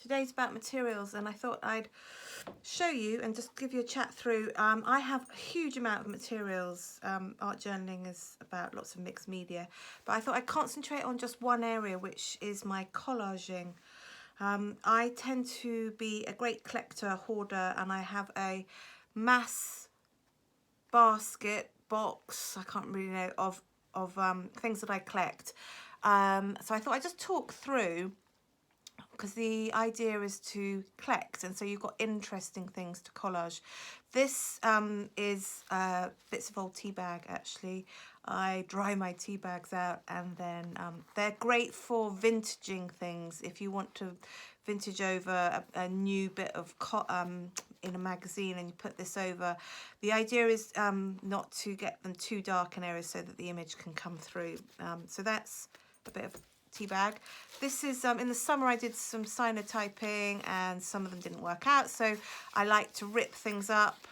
Today's about materials, and I thought I'd show you and just give you a chat through. I have a huge amount of materials. Art journaling is about lots of mixed media, but I thought I'd concentrate on just one area, which is my collaging. I tend to be a great collector, hoarder, and I have a mass basket, box, I can't really know, of things that I collect. So I thought I'd just talk through, because the idea is to collect, and so you've got interesting things to collage. This is bits of old tea bag, actually. I dry my tea bags out, and then they're great for vintaging things. If you want to vintage over a new bit of in a magazine and you put this over, the idea is not to get them too dark in areas so that the image can come through. So that's a bit of tea bag. This is in the summer I did some cyanotyping and some of them didn't work out, so I like to rip things up.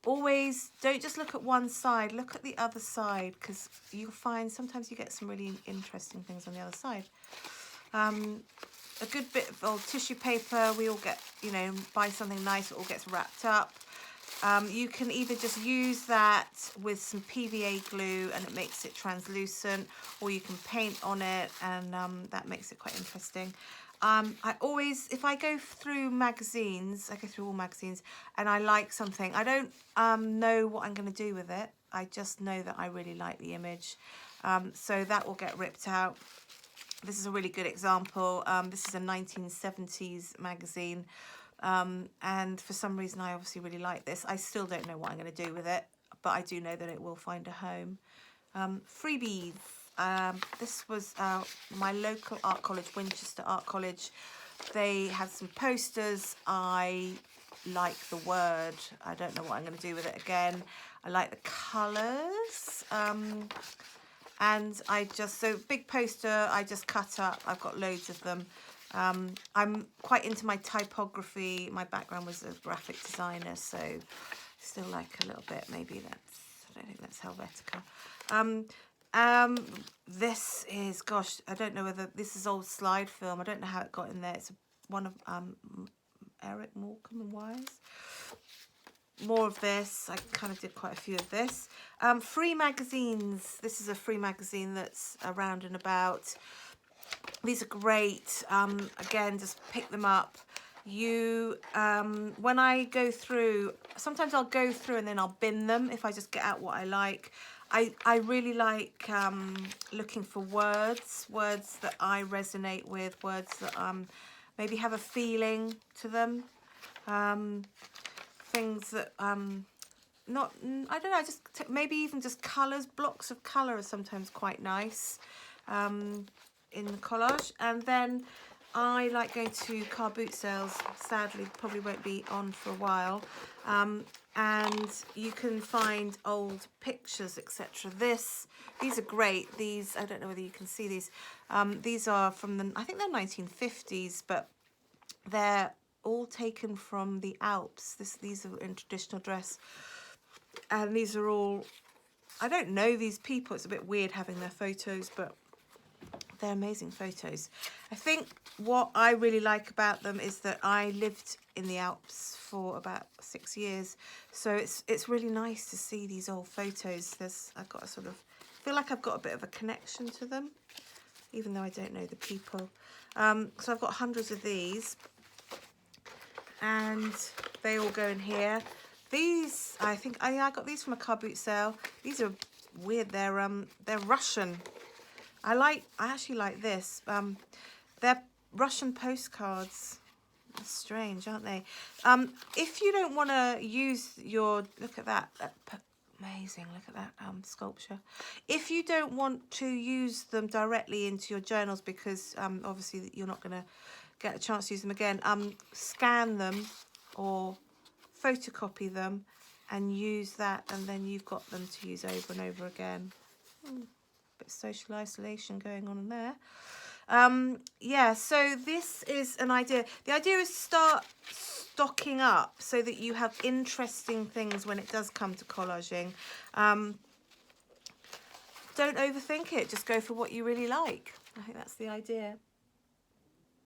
Always don't just look at one side, look at the other side, because you'll find sometimes you get some really interesting things on the other side. A good bit of old tissue paper, we all get, you know, buy something nice, it all gets wrapped up. You can either just use that with some PVA glue and it makes it translucent, or you can paint on it, and that makes it quite interesting. I always, if I go through magazines, I go through all magazines, and I like something, I don't know what I'm going to do with it. I just know that I really like the image. So that will get ripped out. This is a really good example. This is a 1970s magazine. And for some reason I obviously really like this. I still don't know what I'm going to do with it, but I do know that it will find a home. Freebies. This was my local art college, Winchester Art College. They had some posters. I like the word. I don't know what I'm going to do with it again. I like the colours. And I just, so big poster, I just cut up. I've got loads of them. I'm quite into my typography. My background was a graphic designer, so still like a little bit. Maybe that's, I don't think that's Helvetica. This is, gosh, I don't know whether this is old slide film. I don't know how it got in there. It's one of Eric Morecambe and Wise. More of this. I kind of did quite a few of this. Free magazines. This is a free magazine that's around and about. These are great. Again, just pick them up. You, when I go through, sometimes I'll go through and then I'll bin them if I just get out what I like. I really like looking for words that I resonate with, words that maybe have a feeling to them. Things that not, I don't know, just maybe even just colours. Blocks of colour are sometimes quite nice in the collage. And then I like going to car boot sales. Sadly, probably won't be on for a while. And you can find old pictures, etc. These are great. These, I don't know whether you can see these. These are from the, I think they're 1950s, but they're all taken from the Alps. These are in traditional dress, and these are all, I don't know these people. It's a bit weird having their photos, but they're amazing photos. I think what I really like about them is that I lived in the Alps for about 6 years, so it's really nice to see these old photos. I've got a sort of, feel like I've got a bit of a connection to them, even though I don't know the people. So I've got hundreds of these, and they all go in here. These, I think, I got these from a car boot sale. These are weird. They're Russian. I actually like this. They're Russian postcards. That's strange, aren't they? If you don't want to use your, look at that, amazing, look at that sculpture. If you don't want to use them directly into your journals, because obviously you're not going to get a chance to use them again, scan them or photocopy them and use that, and then you've got them to use over and over again. Bit of social isolation going on in there. Yeah, so this is an idea. The idea is to start stocking up so that you have interesting things when it does come to collaging. Don't overthink it, just go for what you really like. I think that's the idea.